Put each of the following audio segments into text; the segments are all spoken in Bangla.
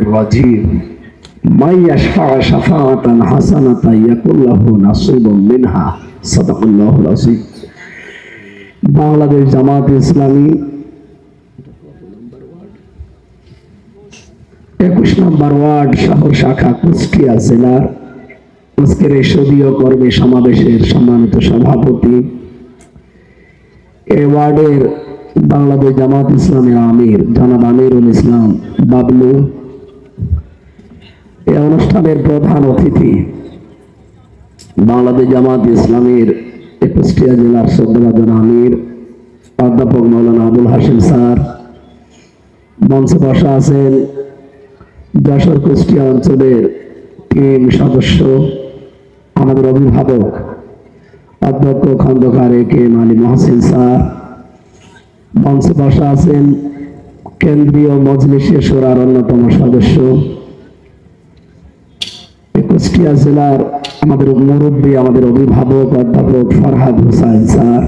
الرجيم من يشفع شفاعة حسنة يكن له نصيب منها صدق الله العظيم বাংলাদেশ জামাত ইসলামী 21 নম্বর ওয়ার্ড শহর শাখা কুষ্টিয়া জেলার আজকের এই সদীয় কর্মী সমাবেশের সম্মানিত সভাপতি এই ওয়ার্ডের বাংলাদেশ জামাত ইসলামের আমির জনাব আমিরুল ইসলাম বাবলু, এই অনুষ্ঠানের প্রধান অতিথি বাংলাদেশ জামাত ইসলামের কুষ্টিয়া জেলার শ্রদ্ধাভাজন আমির অধ্যাপক মৌলানা আবুল হাশিম স্যার, মঞ্চে বসা আছেন যশোর কুষ্টিয়া অঞ্চলের টিম সদস্য আমাদের অভিভাবক অধ্যক্ষ খন্দকার একে আলী মহসিন স্যার, মঞ্চে বসা আছেন কেন্দ্রীয় মজলিসে শোরার অন্যতম সদস্য কুষ্টিয়া জেলার আমাদের মুরব্বী আমাদের অভিভাবক অধ্যাপক ফরহাদ হোসাইন স্যার,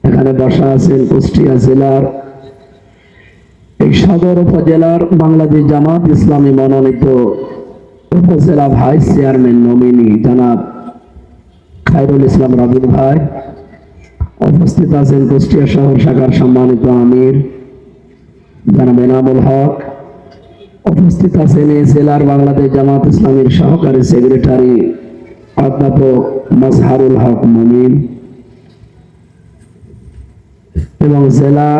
এখানে বসা আছেন কুষ্টিয়া জেলার এই সদর উপজেলার বাংলাদেশ জামাত ইসলামী মনোনীত উপজেলা ভাইস চেয়ারম্যান নমিনি জনাব খায়রুল ইসলাম রাবির ভাই, উপস্থিত আছেন কুষ্টিয়া শহর শাখার সম্মানিত আমির জনাব এনামুল হক, উপস্থিত আছেন এই জেলার বাংলাদেশ জামাত ইসলামীর সহকারী সেক্রেটারি অধ্যাপক মাজহারুল হক মুমিন এবং জেলা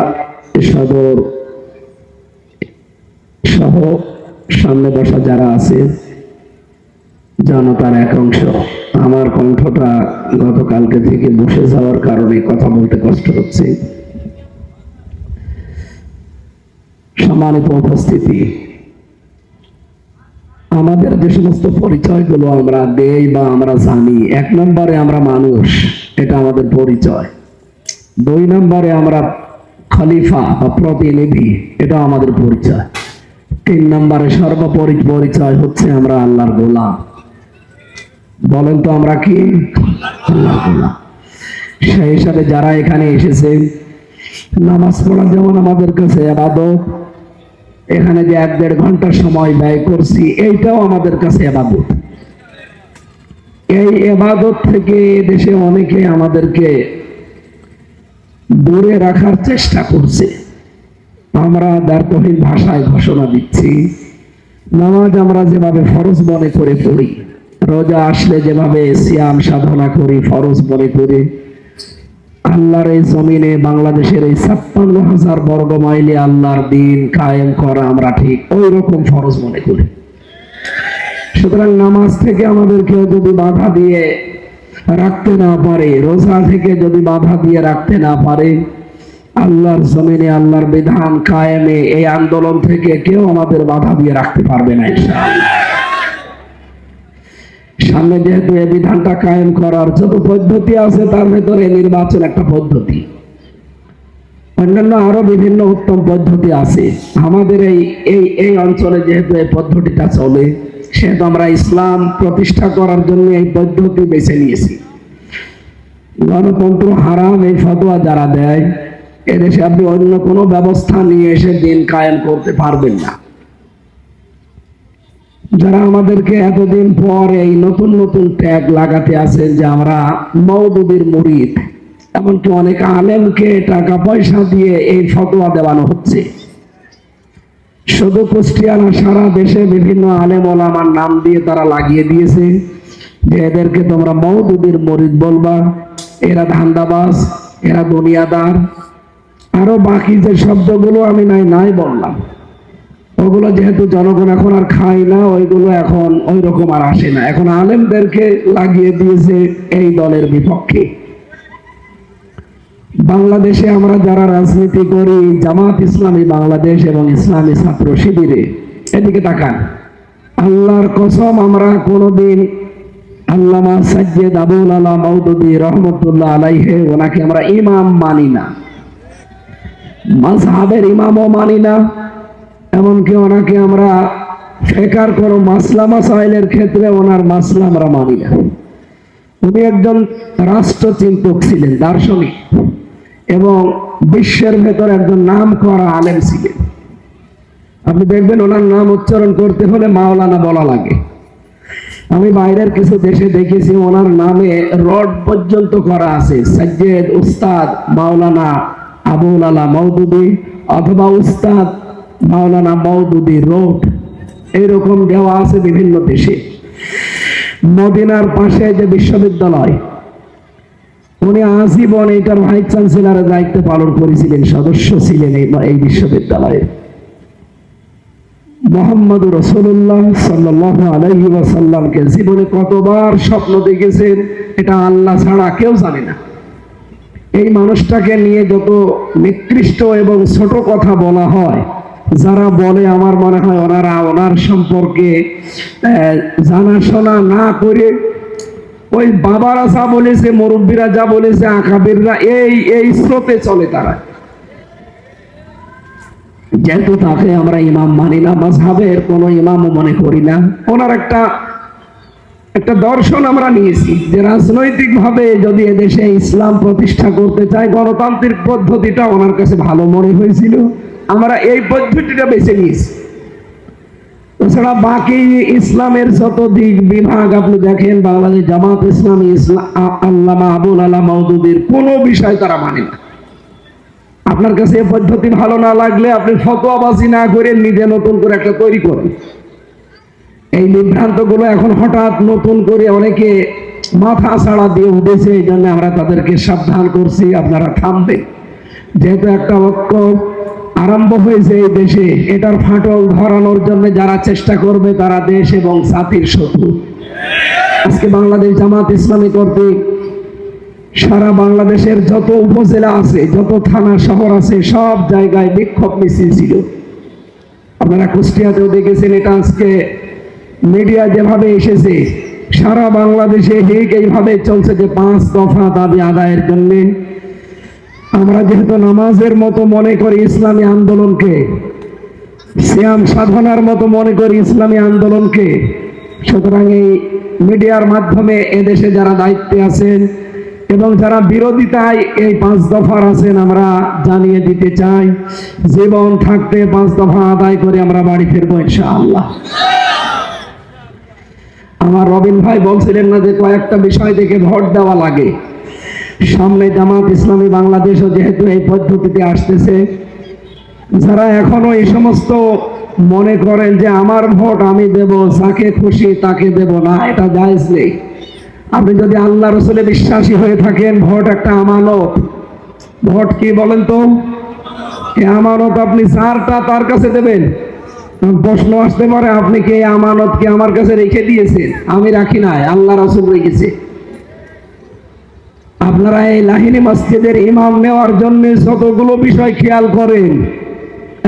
সদর সহ সামনে বসা যারা আছে জনতার এক অংশ। আমার কণ্ঠটা গতকালকে থেকে বসে যাওয়ার কারণে কথা বলতে কষ্ট হচ্ছে। সম্মানিত উপস্থিতি, আমাদের যে সমস্ত পরিচয়গুলো আমরা দেই বা আমরা জানি, 1 নম্বরে আমরা মানুষ, এটা আমাদের পরিচয়। 2 নম্বরে আমরা খলিফা বা প্রতিনিধি, এটা আমাদের পরিচয়। 3 নম্বরে সর্বোপরি পরিচয় হচ্ছে আমরা আল্লাহর গোলাম। বলেন তো আমরা কি? আল্লাহর গোলাম। সেই হিসাবে যারা এখানে এসেছে, নামাজ পড়া যেমন আমাদের কাছে ইবাদত, এখানে যে 1-1.5 ঘন্টা সময় ব্যয় করছি এইটাও আমাদের কাছে ইবাদত। এই ইবাদত থেকে দেশে অনেকে আমাদেরকে দূরে রাখার চেষ্টা করছে। আমরা দ্ব্যর্থহীন ভাষায় ঘোষণা দিচ্ছি, নামাজ আমরা যেভাবে ফরজ মনে করে পড়ি, রোজা আসলে যেভাবে সিয়াম সাধনা করি ফরজ মনে করি, আল্লাহর এই জমিনে বাংলাদেশের এই 56,000 বর্গ মাইলে আল্লাহর দিন কায়েম করা আমরা ঠিক ওই রকম ফরজ মনে করি। সুতরাং নামাজ থেকে আমাদের কেউ যদি বাধা দিয়ে রাখতে না পারে, রোজা থেকে যদি বাধা দিয়ে রাখতে না পারে, আল্লাহর জমিনে আল্লাহর বিধান কায়েমে এই আন্দোলন থেকে কেউ আমাদের বাধা দিয়ে রাখতে পারবে না ইনশাআল্লাহ। সামনে যেহেতু এই বিধানটা কায়েম করার যত পদ্ধতি আছে তার ভেতরে নির্বাচন একটা পদ্ধতি, অন্যান্য আরো বিভিন্ন উত্তম পদ্ধতি আছে। আমাদের এই অঞ্চলে যেহেতু এই পদ্ধতিটা চলে, সেহেতু আমরা ইসলাম প্রতিষ্ঠা করার জন্য এই পদ্ধতি বেছে নিয়েছি। গণতন্ত্র হারাম এই ফতোয়া যারা দেয়, এদেশে আপনি অন্য কোনো ব্যবস্থা নিয়ে এসে দিন কায়েম করতে পারবেন না। যারা আমাদেরকে এতদিন পর এই নতুন নতুন ট্যাগ লাগাতে আছেন যে আমরা মওদুদির মুরিদ, এমনকি অনেক আলেমকে টাকা পয়সা দিয়ে এই ফতোয়া দেওয়ানো হচ্ছে। শুধু কুষ্টিয়া না, সারা দেশে বিভিন্ন আলেম ওলামার নাম দিয়ে তারা লাগিয়ে দিয়েছে যে এদেরকে তোমরা মওদুদির মুরিদ বলবা, এরা ধান্দাবাজ, এরা দুনিয়াদার, আরো বাকি যে শব্দগুলো আমি নাই বললাম, ওগুলো যেহেতু জনগণ এখন আর খায় না, ওইগুলো এখন ওই রকম আর আসে না। এখন আলেমদেরকে লাগিয়ে দিয়েছে এই দলের বিপক্ষে। বাংলাদেশে আমরা যারা রাজনীতি করি, জামাত ইসলামী বাংলাদেশ এবং ইসলামী ছাত্র শিবিরে, এদিকে তাকান, আল্লাহর কসম আমরা কোনোদিন আল্লামা সাইয়্যিদ আবুল আলা মওদুদী রহমতুল্লাহ আলাইহি ওনাকে আমরা ইমাম মানি না, মাযহাবের ইমামও মানি না, এমনকি ওনাকে আমরা ফিকর করো মাসলা মাসাইলের ক্ষেত্রে ওনার মাসলা আমরা মানি না। উনি একজন রাষ্ট্রচিন্তক ছিলেন, দার্শনিক, এবং বিশ্বের ভেতর একজন নাম করা আলেম ছিলেন। আপনি দেখবেন ওনার নাম উচ্চারণ করতে হলে মাওলানা বলা লাগে। আমি বাইরের কিছু দেশে দেখেছি ওনার নামে রড পর্যন্ত করা আছে, সৈয়দ উস্তাদ মাওলানা আবুল আলা মওদুদি অথবা উস্তাদ মাওলানা মওদুদি রোড, এইরকম দেওয়া আছে বিভিন্ন দেশে। মদিনার পাশে যে বিশ্ববিদ্যালয়, উনি আজীবন এটার ভাইস চ্যান্সেলরের দায়িত্ব পালন করেছিলেন, সদস্য ছিলেন এই বিশ্ববিদ্যালয়ের। মুহাম্মদ রাসূলুল্লাহ সাল্লাল্লাহু আলাইহি ওয়াসাল্লামকে জীবনে কতবার স্বপ্ন দেখেছেন এটা আল্লাহ ছাড়া কেউ জানে না। এই মানুষটাকে নিয়ে যত নিকৃষ্ট এবং ছোট কথা বলা হয়, যারা বলে আমার মনে হয় ওনারা ওনার সম্পর্কে জানাশোনা না করে ওই বাবারা যা বলেছে, মুরব্বীরা যা বলেছে, আকাবিররা এই স্রোতে চলে তারা। যেহেতু তাকে আমরা ইমাম মানি না, মাযহাবের কোন ইমামও মনে করি না, ওনার একটা দর্শন আমরা নিয়েছি যে রাজনৈতিক ভাবে যদি এদেশে ইসলাম প্রতিষ্ঠা করতে চায়, গণতান্ত্রিক পদ্ধতিটা ওনার কাছে ভালো মনে হয়েছিল, আমরা এই পদ্ধতিটা বেছে নিয়েছি। এছাড়া বাকি ইসলামের যত দিক বিভাগ আপনি দেখেন, বাংলাদেশ জামাত ইসলামী আল্লামা আবুল আলা মওদুদির কোনো বিষয় তারা মানে না। আপনার কাছে এই পদ্ধতি ভালো না লাগলে আপনি ফতোয়াবাজি না করে নিজে নতুন করে একটা তৈরি করেন। এই বিভ্রান্ত গুলো এখন হঠাৎ নতুন করে অনেকে মাথা ছাড়া দিয়ে উঠেছে, এই জন্য আমরা তাদেরকে সাবধান করছি আপনারা থামবেন। যেহেতু একটা ঐক্য আরম্ভ হয়েছে এই দেশে, এটার ফাটল ধরানোর জন্য যারা চেষ্টা করবে তারা দেশ এবং জাতির শত্রু। আজকে বাংলাদেশ জামাত ইসলামী কর্তৃক সারা বাংলাদেশের যত উপজেলা আছে, যত থানা শহর আছে, সব জায়গায় বিক্ষোভ মিছিল ছিল। আপনারা কুষ্টিয়াতেও দেখেছেন, এটা আজকে মিডিয়া যেভাবে এসেছে, সারা বাংলাদেশে ঠিক এইভাবে চলছে যে 5 দফা দাবি আদায়ের জন্য। আমরা যেহেতু নামাজের মতো মনে করি ইসলামী আন্দোলনকে, সিয়াম সাধনার মতো মনে করি ইসলামী আন্দোলনকে, সুতরাং এই মিডিয়ার মাধ্যমে এদেশে যারা দায়িত্বে আছেন এবং যারা বিরোধিতায় এই 5 দফার আছেন, আমরা জানিয়ে দিতে চাই জীবন থাকতে 5 দফা আদায় করে আমরা বাড়ি ফিরবো ইনশাআল্লাহ। আমার রবিন ভাই বলছিলেন না যে কয়েকটা বিষয় দেখে ভোট দেওয়া লাগে। সামনে জামাত ইসলামী বাংলাদেশও যেহেতু এই পদ্ধতিতে আসতেছে, যারা এখনো এই সমস্ত মনে করেন যে আমার ভোট আমি দেব, যাকে খুশি তাকে দেব, না, এটা জায়েজ নেই। আপনি যদি আল্লাহ রসুলে বিশ্বাসী হয়ে থাকেন, ভোট একটা আমানত। ভোট কি বলেন তো? এই আমানত আপনি যারটা তার কাছে দেবেন। প্রশ্ন আসতে পারে, আপনি কি এই আমানত কি আমার কাছে রেখে দিয়েছেন? আমি রাখি নাই, আল্লাহ রাসূল রেখেছে। আপনারা এই লাহিনী মসজিদের ইমাম নেওয়ার জন্য যতগুলো বিষয় খেয়াল করেন,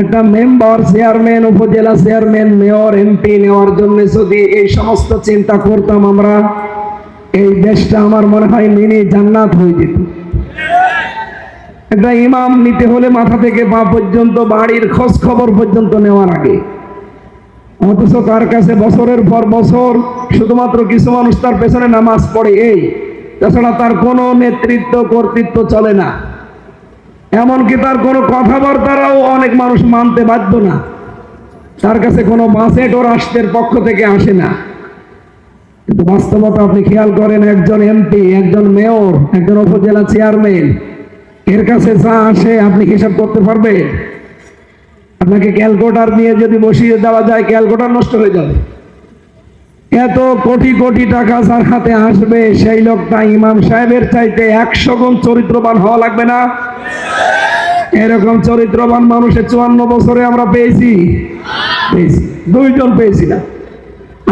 একটা মেম্বার, চেয়ারম্যান, উপজেলা চেয়ারম্যান, মেয়র, এমপি নেওয়ার জন্য যদি এই সমস্ত চিন্তা করতাম আমরা, এই দেশটা আমার মনে হয় মিনি জান্নাত হয়ে যেত। একটা ইমাম নিতে হলে মাথা থেকে পা পর্যন্ত, বাড়ির খোঁজ খবর পর্যন্ত নেওয়ার আগে, অথচ তার কাছে বছরের পর বছর শুধুমাত্র কিছু মানুষ তার পেছনে নামাজ পড়ে, এই তাছাড়া তার কোনো নেতৃত্ব কর্তৃত্ব চলে না। এমনকি তার কোনো কথাবার্তারাও অনেক মানুষ মানতে বাধ্য না। তার কাছে কোনো বাজেট ও রাষ্ট্রের পক্ষ থেকে আসে না। কিন্তু বাস্তবতা আপনি খেয়াল করেন, একজন এমপি, একজন মেয়র, একজন উপজেলা চেয়ারম্যান, এর কাছে যা আসে আপনি হিসাব করতে পারবেন? আপনাকে ক্যালকুলেটর নিয়ে যদি বসিয়ে দেওয়া যায়, ক্যালকুলেটর নষ্ট হয়ে যাবে। এত কোটি কোটি টাকা যার হাতে আসবে, সেই লোকটা ইমাম সাহেবের চাইতে 100 গুণ চরিত্রবান হওয়া লাগবে না? এরকম চরিত্রবান মানুষের 54 বছরে আমরা পেয়েছি 2 জন পেয়েছিলাম।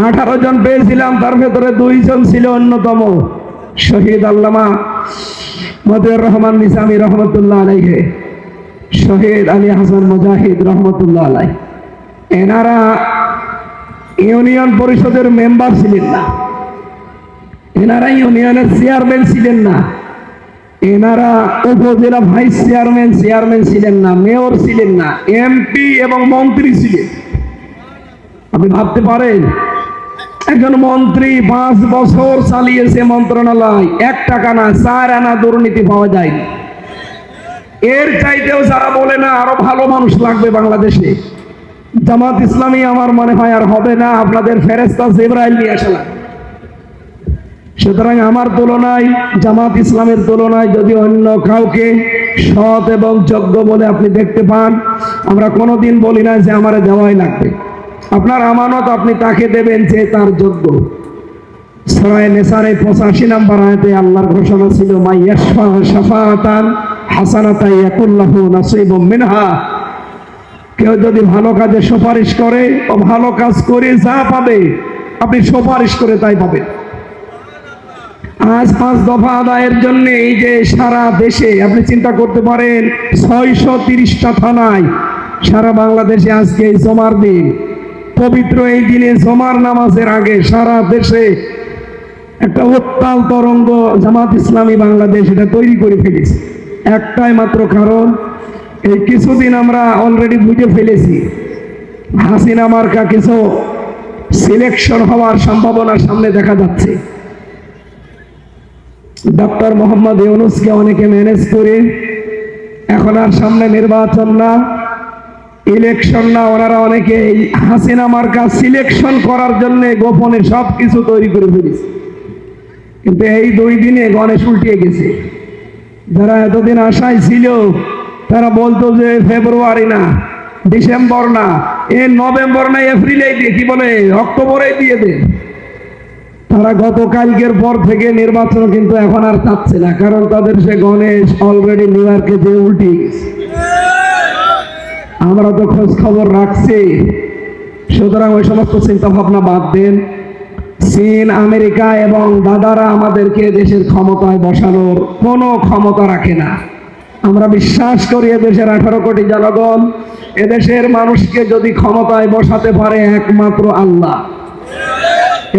18 জন পেয়েছিলাম, তার ভেতরে 2 জন ছিল অন্যতম, শহীদ আল্লামা মতিউর রহমান নিজামী রহমতুল্লাহ আলাইহি, শহীদ আলী হাসান মুজাহিদ রহমতুল্লাহ আলাইহি। এনারা ইউনিয়ন পরিষদের মেম্বার ছিলেন না, এনারা ইউনিয়নের চেয়ারম্যান ছিলেন না, এনারা উপজেলা ভাইস চেয়ারম্যান ছিলেন না, মেয়র ছিলেন না, এমপি এবং মন্ত্রী ছিলেন। আপনি ভাবতে পারেন, একজন মন্ত্রী 5 বছর চালিয়েছে মন্ত্রণালয়, 1 টাকা না 4 আনা দুর্নীতি পাওয়া যায়নি। এর চাইতেও যারা বলে না আরো ভালো মানুষ লাগবে বাংলাদেশে, জামাত ইসলামী আমার মনে হয় আর হবে না, আপনাদের ফেরেশতা জিবরাইল নিয়ে আসলাম। সুতরাং আমার তুলনায়, জামাত ইসলামের তুলনায় যদি অন্য কাউকে সৎ এবং যোগ্য বলে আপনি দেখতে পান, আমরা কোনোদিন বলি না যে আমারে দেওয়াই লাগবে। আপনার আমানত আপনি তাকে দেবেন যে তার যোগ্য। সূরা নিসার 85 নম্বর আয়াতে আল্লাহর ঘোষণা ছিল, মাই ইয়াশফা শাফাআতান হাসানাতান ইয়াকুল লাহু নাসীবুম মিনহা। কেউ যদি ভালো কাজে সুপারিশ করে, ও ভালো কাজ করে যা পাবে আপনি সুপারিশ করে তাই পাবেন। আজ 5 দফা আদায়ের জন্য এই যে সারা দেশে আপনি চিন্তা করতে পারেন 630টা থানায় সারা বাংলাদেশে আজকে এই জমার দিন, পবিত্র এই দিনে জমার নামাজের আগে সারা দেশে একটা উত্তাল তরঙ্গ জামাত ইসলামী বাংলাদেশ এটা তৈরি করে ফেলেছে। একটাই মাত্র কারণ, এই কিছুদিন আমরা অলরেডি বুঝে ফেলেছি হাসিনা মার্কা কিছু সিলেকশন হওয়ার সম্ভাবনা সামনে দেখা যাচ্ছে। ডক্টর মোহাম্মদ ইউনূসকে অনেকে ম্যানেজ করে এখন আর সামনে নির্বাচন না, ইলেকশন না, ওনারা অনেকে এই হাসিনা মার্কা সিলেকশন করার জন্য গোপনে সব কিছু তৈরি করে ফেলেছে। কিন্তু এই 2 দিনে গণেশ উল্টিয়ে গেছে। যারা এতদিন আশায় ছিল তারা বলতো যে ফেব্রুয়ারি না, ডিসেম্বর না, নভেম্বর না, এপ্রিলেই দিয়ে, কি বলে অক্টোবরেই দিয়ে দেন। তারা গতকালকের পর থেকে নির্বাচন কিন্তু এখন আর চাচ্ছে না, কারণ তাদের সে গণেশ অলরেডি নিউ ইয়র্কে যে উল্টিয়ে গেছে। আমরা তো খোঁজ খবর রাখছি। সুতরাং ওই সমস্ত চিন্তা ভাবনা বাদ দেন। চীন, আমেরিকা এবং দাদারা আমাদেরকে দেশের ক্ষমতায় বসানোর কোনো ক্ষমতা রাখে না। আমরা বিশ্বাস করি এদেশের 18 কোটি জনগণ, এদেশের মানুষকে যদি ক্ষমতায় বসাতে পারে একমাত্র আল্লাহ,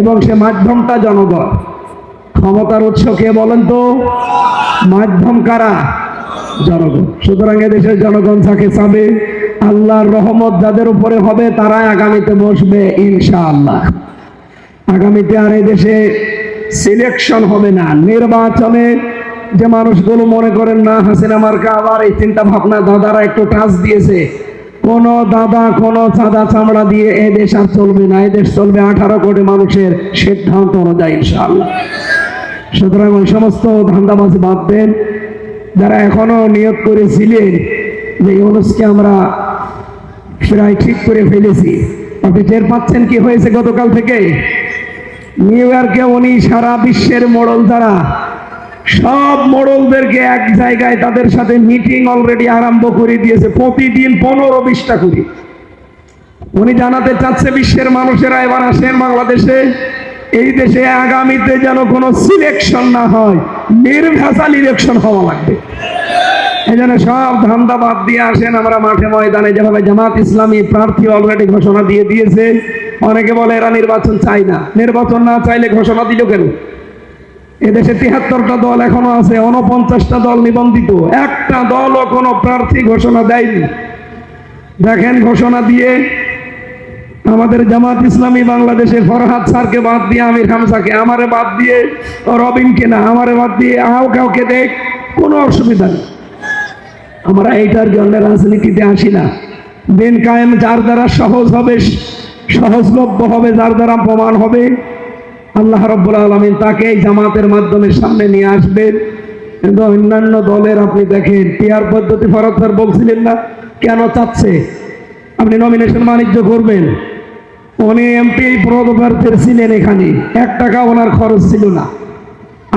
এবং সে মাধ্যমটা জনগণ। ক্ষমতার উৎস কে বলেন তো? মাধ্যম কারা? জনগণ। সুতরাং এদেশের জনগণ যাকে চাবে, আল্লাহর রহমত যাদের উপরে হবে তারাই আগামীতে বসবে ইনশাআল্লাহ। আগামীতে আর এদেশে সিলেকশন হবে না। নির্বাচনে যে মানুষগুলো মনে করেন না হাসিনা মার্কা, আবার এই চিন্তা ভাবনা দাদারা একটু টাচ দিয়েছে, কোন দাদা কোন চাঁদা চামড়া দিয়ে এই দেশ আর চলবে না। এই দেশ চলবে 18 কোটি মানুষের সিদ্ধান্ত অনুযায়ী ইনশাআল্লাহ। সুতরাং ওই সমস্ত ধান্দাবাজি বাদ দেন। যারা এখনো নিয়ত করেছিলেন যে ইউনূসকে আমরা প্রায় ঠিক করে ফেলেছি, আপনি টের পাচ্ছেন কি হয়েছে গতকাল থেকে? নিউ ইয়র্কে উনি সারা বিশ্বের মোড়ল যারা, সব মোড়লদেরকে এক জায়গায় তাদের সাথে মিটিং অলরেডি আরম্ভ করে দিয়েছে, প্রতিদিন 15-20টা করে। উনি জানাতে চাচ্ছে বিশ্বের মানুষেরা এবার আসেন বাংলাদেশে, এই দেশে আগামীতে যেন কোনো সিলেকশন না হয়, নির্ভেজাল ইলেকশন হওয়া লাগবে। এই জন্য সব ধান্দা বাদ দিয়ে আসেন, আমরা মাঠে ময়দানে। যেভাবে জামাত ইসলামী প্রার্থী অলরেডি ঘোষণা দিয়ে দিয়েছে, অনেকে বলে এরা নির্বাচন চাই না। নির্বাচন না চাইলে ঘোষণা দিল কেন? এদেশে 73টা দল এখনো আছে, 49টা দল নিবন্ধিত, একটা দলও কোনো প্রার্থী ঘোষণা দেয়নি। দেখেন ঘোষণা দিয়ে আমাদের জামাত ইসলামী বাংলাদেশে ফরহাদ স্যারকে বাদ দিয়ে, আমির হামজাকে, আমারে বাদ দিয়ে, রবিনকে না, আমারে বাদ দিয়ে কাউকে দেখ, কোনো অসুবিধা নেই। আমরা এইটার জন্য রাজনীতিতে আসি না। দিন কায়েম যার দ্বারা সহজ হবে, সহজলভ্য হবে, যার দ্বারা প্রমাণ হবে, আল্লাহ রাব্বুল আলামিন তাকে এই জামাতের মাধ্যমে সামনে নিয়ে আসবেন। কিন্তু অন্যান্য দলের আপনি দেখেন, পিয়ার পদ্ধতি ফরহাদ স্যার বলছিলেন না, কেন চাচ্ছে? আপনি নমিনেশন বাণিজ্য করবেন, উনি এমপি পদপ্রার্থী ছিলেন, এখানে 1 টাকা ওনার খরচ ছিল না,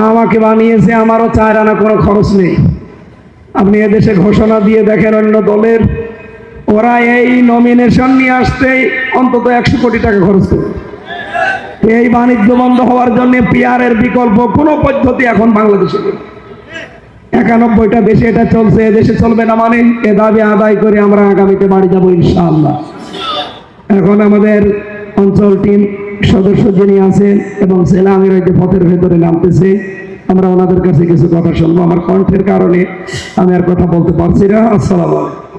আমাকে বানিয়েছে, আমারও 4 আনা কোনো খরচ নেই। আপনি এদেশে ঘোষণা দিয়ে দেখেন অন্য দলের, ওরা এই নমিনেশন নিয়ে আসতে অন্তত 100 কোটি টাকা খরচ করে। এই বাণিজ্য বন্ধ হওয়ার জন্য পিয়ারের বিকল্প কোনো পদ্ধতি এখন বাংলাদেশে নেই। 91টা দেশে এটা চলছে, এদেশে চলবে না মানে? এ দাবি আদায় করে আমরা আগামীতে বাড়ি যাবো ইনশাআল্লাহ। এখন আমাদের অঞ্চল টিম সদস্য যিনি আছেন এবং জেলা আমির যে পথের ভেতরে নামতেছে, আমরা ওনাদের কাছে কিছু কথা শুনবো। আমার কণ্ঠের কারণে আমি আর কথা বলতে পারছি না। আসসালামু আলাইকুম।